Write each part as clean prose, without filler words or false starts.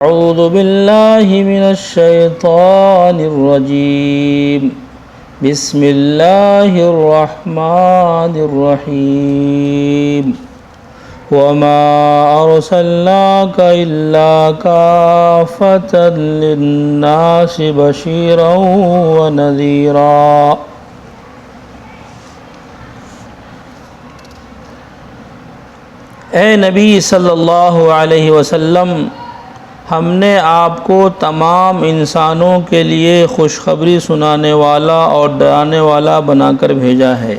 أعوذ بالله من الشيطان الرجيم بسم الله الرحمن الرحيم وما أرسلناك إلا كافة للناس بشيرا ونذيرا۔ اے نبی صلی اللہ علیہ وسلم، ہم نے آپ کو تمام انسانوں کے لیے خوشخبری سنانے والا اور ڈرانے والا بنا کر بھیجا ہے۔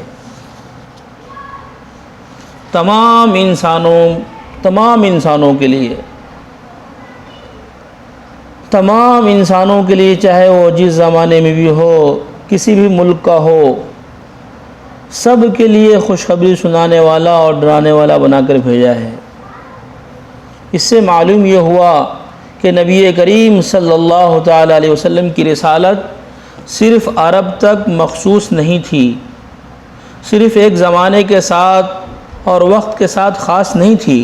تمام انسانوں کے لیے، چاہے وہ جس زمانے میں بھی ہو، کسی بھی ملک کا ہو، سب کے لیے خوشخبری سنانے والا اور ڈرانے والا بنا کر بھیجا ہے۔ اس سے معلوم یہ ہوا کہ نبی کریم صلی اللہ تعالیٰ علیہ وسلم کی رسالت صرف عرب تک مخصوص نہیں تھی، صرف ایک زمانے کے ساتھ اور وقت کے ساتھ خاص نہیں تھی،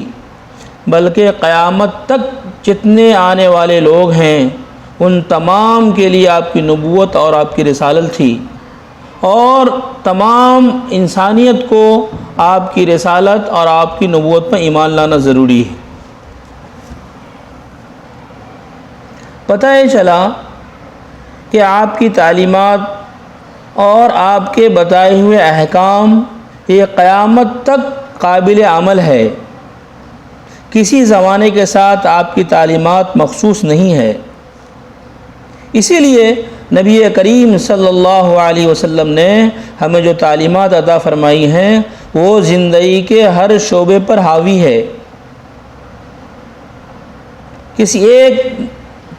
بلکہ قیامت تک جتنے آنے والے لوگ ہیں ان تمام کے لیے آپ کی نبوت اور آپ کی رسالت تھی، اور تمام انسانیت کو آپ کی رسالت اور آپ کی نبوت پر ایمان لانا ضروری ہے۔ پتہ یہ چلا کہ آپ کی تعلیمات اور آپ کے بتائے ہوئے احکام یہ قیامت تک قابل عمل ہے، کسی زمانے کے ساتھ آپ کی تعلیمات مخصوص نہیں ہے۔ اسی لیے نبی کریم صلی اللہ علیہ وسلم نے ہمیں جو تعلیمات عطا فرمائی ہیں وہ زندگی کے ہر شعبے پر حاوی ہے، کسی ایک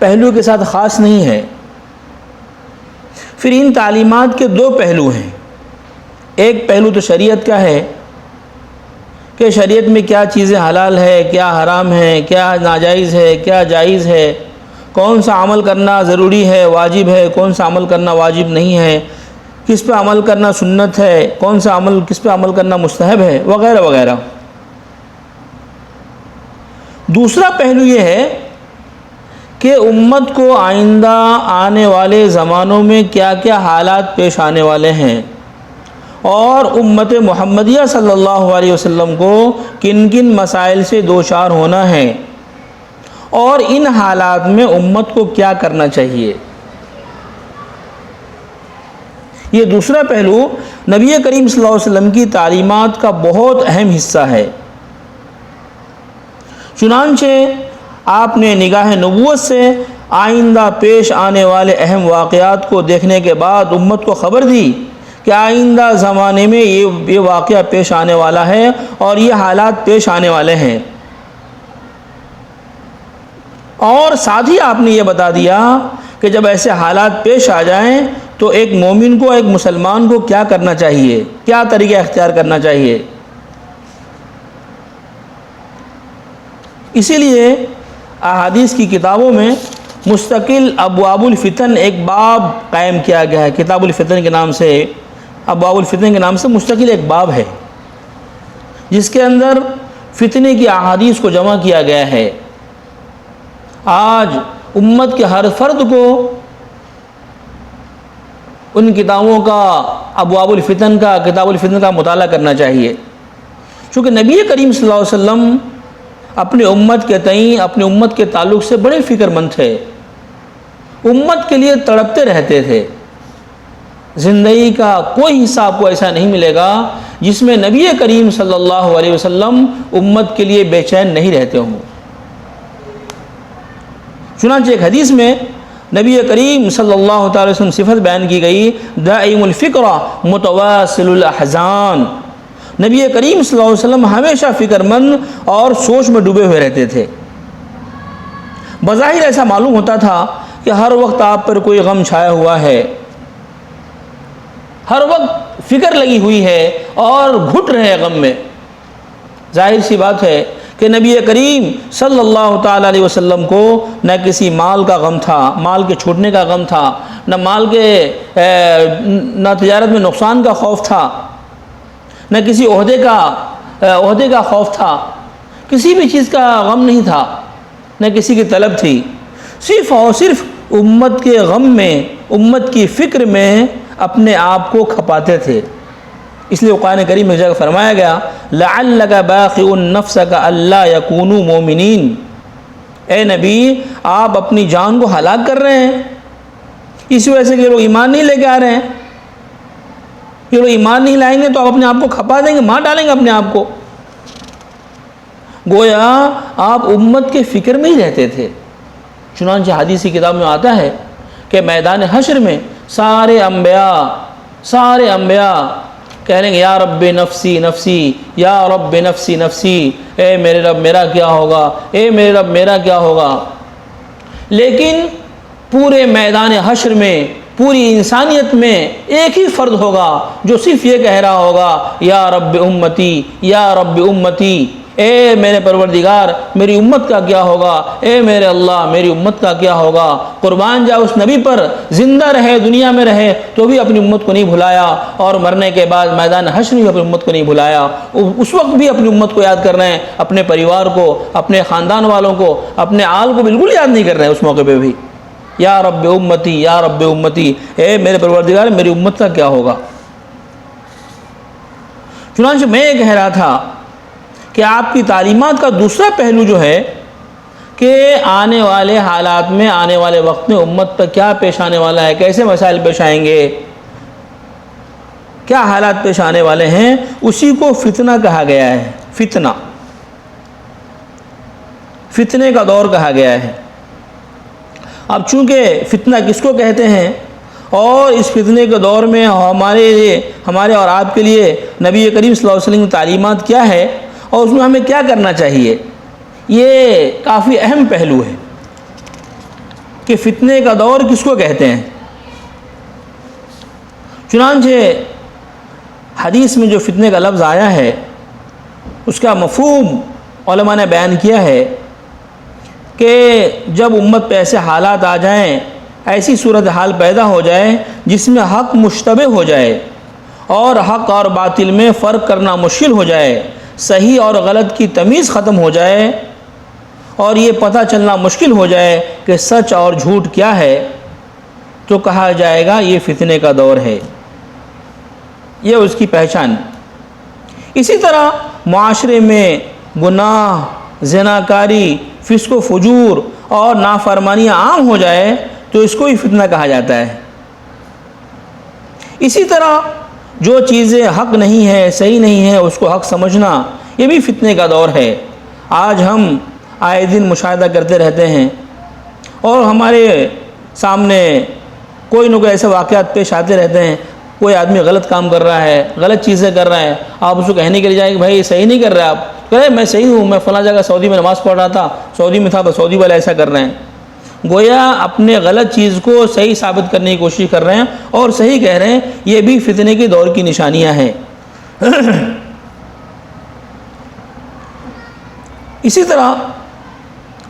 پہلو کے ساتھ خاص نہیں ہے۔ پھر ان تعلیمات کے دو پہلو ہیں۔ ایک پہلو تو شریعت کا ہے کہ شریعت میں کیا چیزیں حلال ہے، کیا حرام ہے، کیا ناجائز ہے، کیا جائز ہے، کون سا عمل کرنا ضروری ہے، واجب ہے، کون سا عمل کرنا واجب نہیں ہے، کس پہ عمل کرنا سنت ہے، کس پہ عمل کرنا مستحب ہے، وغیرہ وغیرہ۔ دوسرا پہلو یہ ہے کہ امت کو آئندہ آنے والے زمانوں میں کیا کیا حالات پیش آنے والے ہیں، اور امت محمدیہ صلی اللہ علیہ وسلم کو کن کن مسائل سے دوچار ہونا ہے، اور ان حالات میں امت کو کیا کرنا چاہیے۔ یہ دوسرا پہلو نبی کریم صلی اللہ علیہ وسلم کی تعلیمات کا بہت اہم حصہ ہے۔ چنانچہ آپ نے نگاہ نبوت سے آئندہ پیش آنے والے اہم واقعات کو دیکھنے کے بعد امت کو خبر دی کہ آئندہ زمانے میں یہ واقعہ پیش آنے والا ہے اور یہ حالات پیش آنے والے ہیں، اور ساتھ ہی آپ نے یہ بتا دیا کہ جب ایسے حالات پیش آ جائیں تو ایک مومن کو، ایک مسلمان کو کیا کرنا چاہیے، کیا طریقہ اختیار کرنا چاہیے۔ اسی لیے احادیث کی کتابوں میں مستقل ابواب الفتن ایک باب قائم کیا گیا ہے، کتاب الفتن کے نام سے، ابواب الفتن کے نام سے مستقل ایک باب ہے جس کے اندر فتنے کی احادیث کو جمع کیا گیا ہے۔ آج امت کے ہر فرد کو ان کتابوں کا، ابواب الفتن کا، کتاب الفتن کا مطالعہ کرنا چاہیے، چونکہ نبی کریم صلی اللہ علیہ وسلم اپنے امت کے تئیں، اپنے امت کے تعلق سے بڑے فکر مند تھے، امت کے لیے تڑپتے رہتے تھے۔ زندگی کا کوئی حصہ آپ کو ایسا نہیں ملے گا جس میں نبی کریم صلی اللہ علیہ وسلم امت کے لیے بے چین نہیں رہتے ہوں۔ چنانچہ ایک حدیث میں نبی کریم صلی اللہ تعالی وسلم صفت بیان کی گئی، دائم الفکر متواصل الاحزان۔ نبی کریم صلی اللہ علیہ وسلم ہمیشہ فکر مند اور سوچ میں ڈوبے ہوئے رہتے تھے۔ بظاہر ایسا معلوم ہوتا تھا کہ ہر وقت آپ پر کوئی غم چھایا ہوا ہے، ہر وقت فکر لگی ہوئی ہے اور گھٹ رہے غم میں۔ ظاہر سی بات ہے کہ نبی کریم صلی اللہ تعالی علیہ وسلم کو نہ کسی مال کا غم تھا، مال کے چھوٹنے کا غم تھا، نہ تجارت میں نقصان کا خوف تھا، نہ کسی عہدے کا خوف تھا، کسی بھی چیز کا غم نہیں تھا، نہ کسی کی طلب تھی، صرف اور صرف امت کے غم میں، امت کی فکر میں اپنے آپ کو کھپاتے تھے۔ اس لیے قرآن کریم میں جگہ فرمایا گیا لعلک باخع نفسک الا یکونوا مؤمنین، اے نبی آپ اپنی جان کو ہلاک کر رہے ہیں اس وجہ سے کہ یہ لوگ ایمان نہیں لے کے آ رہے ہیں، یہ لوگ ایمان نہیں لائیں گے تو آپ اپنے آپ کو کھپا دیں گے، مار ڈالیں گے اپنے آپ کو۔ گویا آپ امت کے فکر میں ہی رہتے تھے۔ چنانچہ حدیث کی کتاب میں آتا ہے کہ میدان حشر میں سارے انبیاء کہیں گے یا رب نفسی نفسی، یا رب نفسی نفسی، اے میرے رب میرا کیا ہوگا، اے میرے رب میرا کیا ہوگا۔ لیکن پورے میدان حشر میں، پوری انسانیت میں ایک ہی فرد ہوگا جو صرف یہ کہہ رہا ہوگا یا رب امتی، یا رب امتی، اے میرے پروردگار میری امت کا کیا ہوگا، اے میرے اللہ میری امت کا کیا ہوگا۔ قربان جا اس نبی پر، زندہ رہے دنیا میں رہے تو بھی اپنی امت کو نہیں بھلایا، اور مرنے کے بعد میدان حشر میں اپنی امت کو نہیں بھلایا۔ اس وقت بھی اپنی امت کو یاد کر رہے ہیں، اپنے پریوار کو، اپنے خاندان والوں کو، اپنے آل کو بالکل یاد نہیں کر رہے ہیں اس موقع پہ بھی۔ یا رب امتی، یا رب امتی، اے میرے پروردگار میری امت کا کیا ہوگا۔ چنانچہ میں یہ کہہ رہا تھا کہ آپ کی تعلیمات کا دوسرا پہلو جو ہے کہ آنے والے حالات میں، آنے والے وقت میں امت پر کیا پیش آنے والا ہے، کیسے مسائل پیش آئیں گے، کیا حالات پیش آنے والے ہیں، اسی کو فتنہ کہا گیا ہے۔ فتنے کا دور کہا گیا ہے۔ اب چونکہ فتنہ کس کو کہتے ہیں، اور اس فتنے کے دور میں ہمارے اور آپ کے لیے نبی کریم صلی اللہ علیہ وسلم کی تعلیمات کیا ہے، اور اس میں ہمیں کیا کرنا چاہیے، یہ کافی اہم پہلو ہے کہ فتنے کا دور کس کو کہتے ہیں۔ چنانچہ حدیث میں جو فتنے کا لفظ آیا ہے اس کا مفہوم علماء نے بیان کیا ہے کہ جب امت پہ ایسے حالات آ جائیں، ایسی صورتحال پیدا ہو جائے جس میں حق مشتبہ ہو جائے اور حق اور باطل میں فرق کرنا مشکل ہو جائے، صحیح اور غلط کی تمیز ختم ہو جائے، اور یہ پتہ چلنا مشکل ہو جائے کہ سچ اور جھوٹ کیا ہے، تو کہا جائے گا یہ فتنے کا دور ہے، یہ اس کی پہچان۔ اسی طرح معاشرے میں گناہ، زناکاری، فسق و فجور اور نافرمانیاں عام ہو جائے تو اس کو ہی فتنہ کہا جاتا ہے۔ اسی طرح جو چیزیں حق نہیں ہے، صحیح نہیں ہے، اس کو حق سمجھنا، یہ بھی فتنے کا دور ہے۔ آج ہم آئے دن مشاہدہ کرتے رہتے ہیں اور ہمارے سامنے کوئی نہ کوئی ایسے واقعات پیش آتے رہتے ہیں، کوئی آدمی غلط کام کر رہا ہے، غلط چیزیں کر رہا ہے، آپ اس کو کہنے کے لیے جائیں کہ بھائی صحیح نہیں کر رہے آپ، کہے میں صحیح ہوں، میں فلاں جگہ سعودی میں نماز پڑھ رہا تھا، سعودی میں تھا تو سعودی والے ایسا کر رہے ہیں۔ گویا اپنے غلط چیز کو صحیح ثابت کرنے کی کوشش کر رہے ہیں اور صحیح کہہ رہے ہیں، یہ بھی فتنے کے دور کی نشانیاں ہیں۔ اسی طرح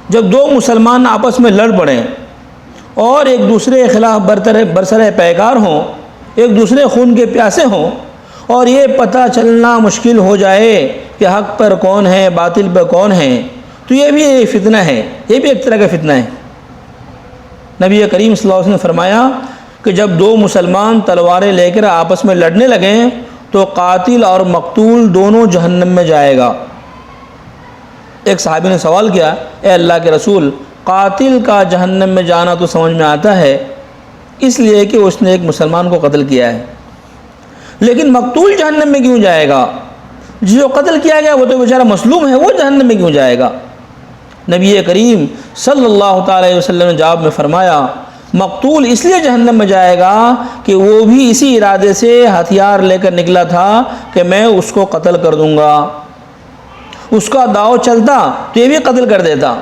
جب دو مسلمان آپس میں لڑ پڑیں اور ایک دوسرے کے خلاف برسر پیکار ہوں، ایک دوسرے خون کے پیاسے ہوں، اور یہ پتہ چلنا مشکل ہو جائے کہ حق پر کون ہے، باطل پر کون ہے، تو یہ بھی فتنہ ہے، یہ بھی ایک طرح کا فتنہ ہے۔ نبی کریم صلی اللہ علیہ وسلم نے فرمایا کہ جب دو مسلمان تلواریں لے کر آپس میں لڑنے لگیں تو قاتل اور مقتول دونوں جہنم میں جائے گا۔ ایک صحابی نے سوال کیا، اے اللہ کے رسول، قاتل کا جہنم میں جانا تو سمجھ میں آتا ہے، اس لیے کہ اس نے ایک مسلمان کو قتل کیا ہے، لیکن مقتول جہنم میں کیوں جائے گا؟ جو قتل کیا گیا وہ تو بیچارہ مظلوم ہے، وہ جہنم میں کیوں جائے گا؟ نبی کریم صلی اللہ تعالی علیہ وسلم نے جواب میں فرمایا، مقتول اس لیے جہنم میں جائے گا کہ وہ بھی اسی ارادے سے ہتھیار لے کر نکلا تھا کہ میں اس کو قتل کر دوں گا، اس کا داؤ چلتا تو یہ بھی قتل کر دیتا،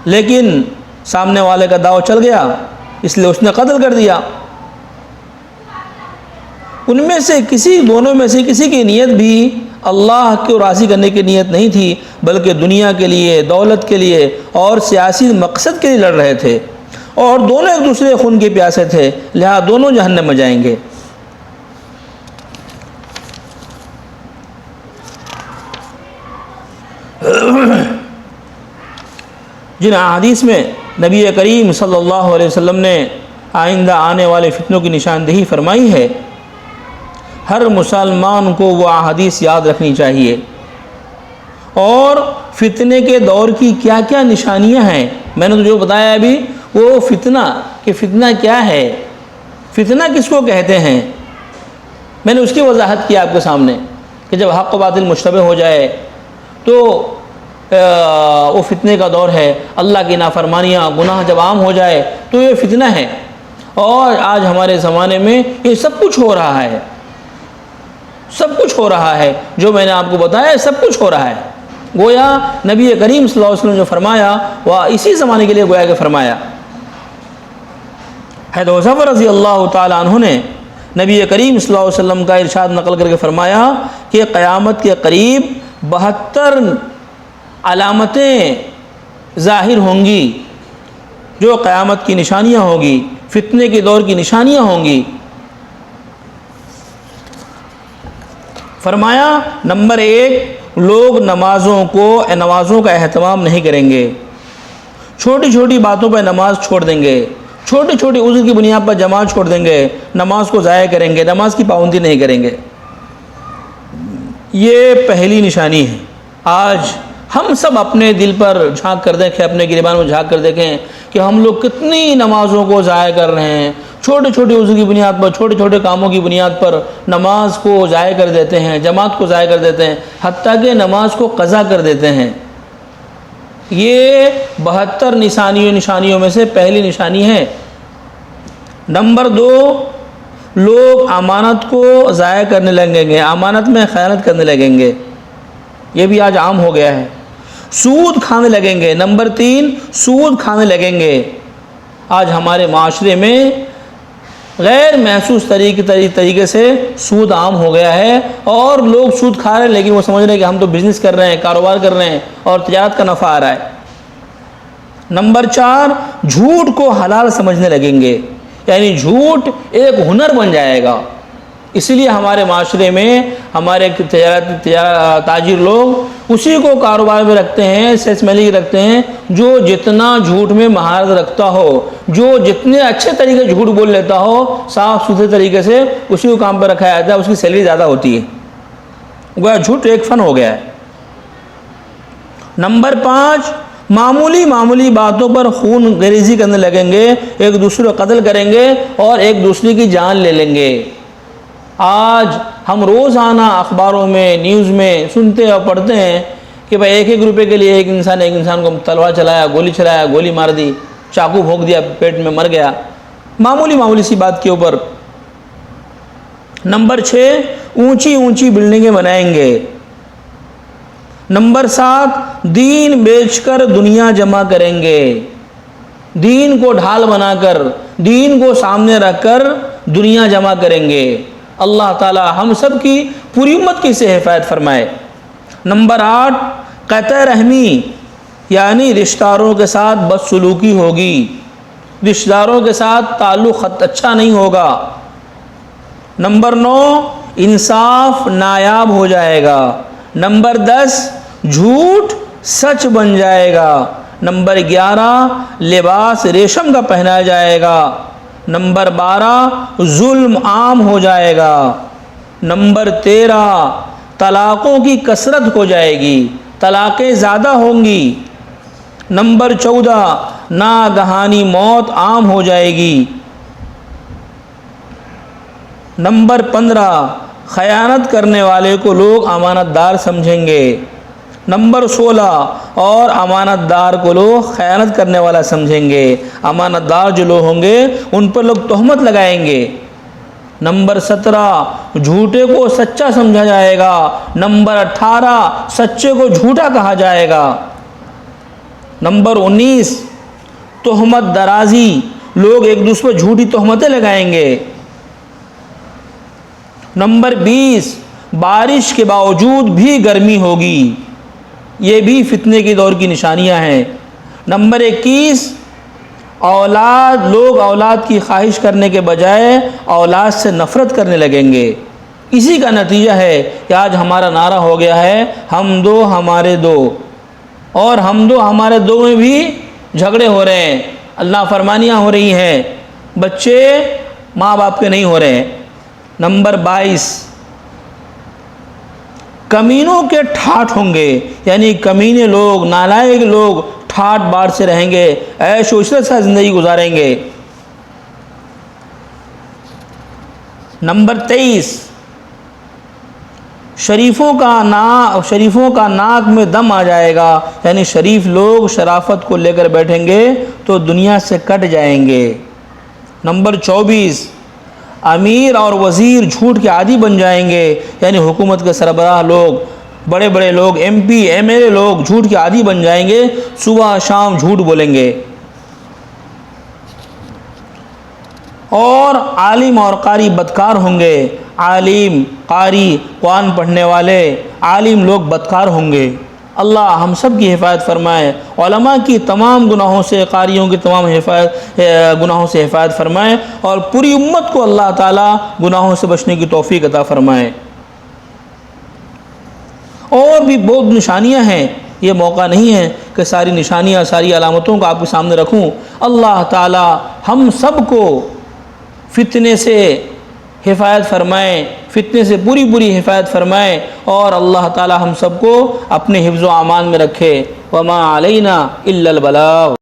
لیکن سامنے والے کا داؤ چل گیا اس لیے اس نے قتل کر دیا۔ ان میں سے دونوں میں سے کسی کی نیت بھی اللہ کو راضی کرنے کی نیت نہیں تھی، بلکہ دنیا کے لیے، دولت کے لیے اور سیاسی مقصد کے لیے لڑ رہے تھے، اور دونوں ایک دوسرے خون کے پیاسے تھے، لہذا دونوں جہنم میں جائیں گے۔ جن احادیث میں نبی کریم صلی اللہ علیہ وسلم نے آئندہ آنے والے فتنوں کی نشاندہی فرمائی ہے، ہر مسلمان کو وہ احادیث یاد رکھنی چاہیے، اور فتنے کے دور کی کیا کیا نشانیاں ہیں۔ میں نے تو جو بتایا ابھی وہ فتنہ، کہ فتنہ کیا ہے، فتنہ کس کو کہتے ہیں، میں نے اس کی وضاحت کی آپ کے سامنے کہ جب حق و باطل مشتبہ ہو جائے تو وہ فتنے کا دور ہے، اللہ کی نافرمانیاں گناہ جب عام ہو جائے تو یہ فتنہ ہے۔ اور آج ہمارے زمانے میں یہ سب کچھ ہو رہا ہے، سب کچھ ہو رہا ہے، جو میں نے آپ کو بتایا سب کچھ ہو رہا ہے۔ گویا نبی کریم صلی اللہ علیہ وسلم جو فرمایا وہ اسی زمانے کے لیے گویا کہ فرمایا۔ حضرت حذیفہ رضی اللہ تعالیٰ عنہ نے نبی کریم صلی اللہ علیہ وسلم کا ارشاد نقل کر کے فرمایا کہ قیامت کے قریب 72 علامتیں ظاہر ہوں گی، جو قیامت کی نشانیاں ہوں گی، فتنے کے دور کی نشانیاں ہوں گی۔ فرمایا نمبر 1، لوگ نمازوں کا اہتمام نہیں کریں گے، چھوٹی چھوٹی باتوں پہ نماز چھوڑ دیں گے، چھوٹی چھوٹی عذر کی بنیاد پر جماعت چھوڑ دیں گے، نماز کو ضائع کریں گے، نماز کی پابندی نہیں کریں گے۔ یہ پہلی نشانی ہے۔ آج ہم سب اپنے دل پر جھانک کر دیکھیں، اپنے گریبان میں جھانک کر دیکھیں کہ ہم لوگ کتنی نمازوں کو ضائع کر رہے ہیں، چھوٹے چھوٹے عذر کی بنیاد پر، چھوٹے چھوٹے کاموں کی بنیاد پر نماز کو ضائع کر دیتے ہیں، جماعت کو ضائع کر دیتے ہیں، حتیٰ کہ نماز کو قضا کر دیتے ہیں۔ یہ 72 نشانیوں میں سے پہلی نشانی ہے۔ نمبر 2، لوگ امانت کو ضائع کرنے لگیں گے، امانت میں خیانت کرنے لگیں گے، یہ بھی آج عام ہو گیا ہے۔ سود کھانے لگیں گے۔ نمبر 3، سود کھانے لگیں گے۔ آج ہمارے معاشرے میں غیر محسوس طریقے سے سود عام ہو گیا ہے، اور لوگ سود کھا رہے ہیں لیکن وہ سمجھ رہے ہیں کہ ہم تو بزنس کر رہے ہیں، کاروبار کر رہے ہیں اور تجارت کا نفع آ رہا ہے۔ نمبر 4، جھوٹ کو حلال سمجھنے لگیں گے، یعنی جھوٹ ایک ہنر بن جائے گا۔ اسی لیے ہمارے معاشرے میں ہمارے تاجر لوگ اسی کو کاروبار میں رکھتے ہیں، سیلس مینی رکھتے ہیں، جو جتنا جھوٹ میں مہارت رکھتا ہو، جو جتنے اچھے طریقے سے جھوٹ بول لیتا ہو، صاف ستھرے طریقے سے اسی کو کام پہ رکھا جاتا ہے، اس کی سیلری زیادہ ہوتی ہے۔ گویا جھوٹ ایک فن ہو گیا ہے۔ نمبر 5، معمولی باتوں پر خون ریزی کرنے لگیں گے، ایک دوسرے کو قتل کریں گے اور ایک دوسرے کی جان لے لیں گے۔ آج ہم روزانہ اخباروں میں، نیوز میں سنتے اور پڑھتے ہیں کہ بھائی 1 روپے کے لیے ایک انسان کو تلوار چلایا، گولی مار دی، چاقو بھونک دیا، پیٹ میں مر گیا، معمولی سی بات کے اوپر۔ نمبر 6، اونچی بلڈنگیں بنائیں گے۔ نمبر 7، دین بیچ کر دنیا جمع کریں گے، دین کو ڈھال بنا کر، دین کو سامنے رکھ کر دنیا جمع کریں گے۔ اللہ تعالی ہم سب کی پوری امت کی سے حفاظت فرمائے۔ نمبر 8، قطع رحمی، یعنی رشتہ داروں کے ساتھ بدسلوکی ہوگی، رشتہ داروں کے ساتھ تعلق اچھا نہیں ہوگا۔ نمبر 9، انصاف نایاب ہو جائے گا۔ نمبر 10، جھوٹ سچ بن جائے گا۔ نمبر 11، لباس ریشم کا پہنایا جائے گا۔ نمبر 12، ظلم عام ہو جائے گا۔ نمبر 13، طلاقوں کی کثرت ہو جائے گی، طلاقیں زیادہ ہوں گی۔ نمبر 14، ناگہانی موت عام ہو جائے گی۔ نمبر 15، خیانت کرنے والے کو لوگ امانت دار سمجھیں گے۔ نمبر 16، اور امانت دار کو لوگ خیانت کرنے والا سمجھیں گے، امانت دار جو لوگ ہوں گے ان پر لوگ تہمت لگائیں گے۔ نمبر 17، جھوٹے کو سچا سمجھا جائے گا۔ نمبر 18، سچے کو جھوٹا کہا جائے گا۔ نمبر 19، تہمت درازی، لوگ ایک دوسرے پر جھوٹی تہمتیں لگائیں گے۔ نمبر 20، بارش کے باوجود بھی گرمی ہوگی، یہ بھی فتنے کے دور کی نشانیاں ہیں۔ نمبر 21، لوگ اولاد کی خواہش کرنے کے بجائے اولاد سے نفرت کرنے لگیں گے۔ اسی کا نتیجہ ہے کہ آج ہمارا نعرہ ہو گیا ہے ہم دو ہمارے دو، اور ہم دو ہمارے دو میں بھی جھگڑے ہو رہے ہیں، اللہ فرمانیاں ہو رہی ہیں، بچے ماں باپ کے نہیں ہو رہے ہیں۔ نمبر 22، کمینوں کے ٹھاٹھ ہوں گے، یعنی کمینے لوگ، نالائق لوگ ٹھاٹ بار سے رہیں گے، عیش و عشرت سے زندگی گزاریں گے۔ نمبر 23، شریفوں کا ناک میں دم آ جائے گا، یعنی شریف لوگ شرافت کو لے کر بیٹھیں گے تو دنیا سے کٹ جائیں گے۔ نمبر 24، امیر اور وزیر جھوٹ کے عادی بن جائیں گے، یعنی حکومت کے سربراہ لوگ، بڑے بڑے لوگ، M P M L A لوگ جھوٹ کے عادی بن جائیں گے، صبح شام جھوٹ بولیں گے۔ اور عالم اور قاری بدکار ہوں گے، عالم، قاری، قرآن پڑھنے والے عالم لوگ بدکار ہوں گے۔ اللہ ہم سب کی حفاظت فرمائے، علماء کی تمام گناہوں سے، قاریوں کی تمام گناہوں سے حفاظت فرمائے، اور پوری امت کو اللہ تعالیٰ گناہوں سے بچنے کی توفیق عطا فرمائے۔ اور بھی بہت نشانیاں ہیں، یہ موقع نہیں ہے کہ ساری نشانیاں، ساری علامتوں کو آپ کے سامنے رکھوں۔ اللہ تعالیٰ ہم سب کو فتنے سے حفاظت فرمائے، فتنے سے پوری حفاظت فرمائے، اور اللہ تعالیٰ ہم سب کو اپنے حفظ و امان میں رکھے۔ وما علینا الا البلاغ۔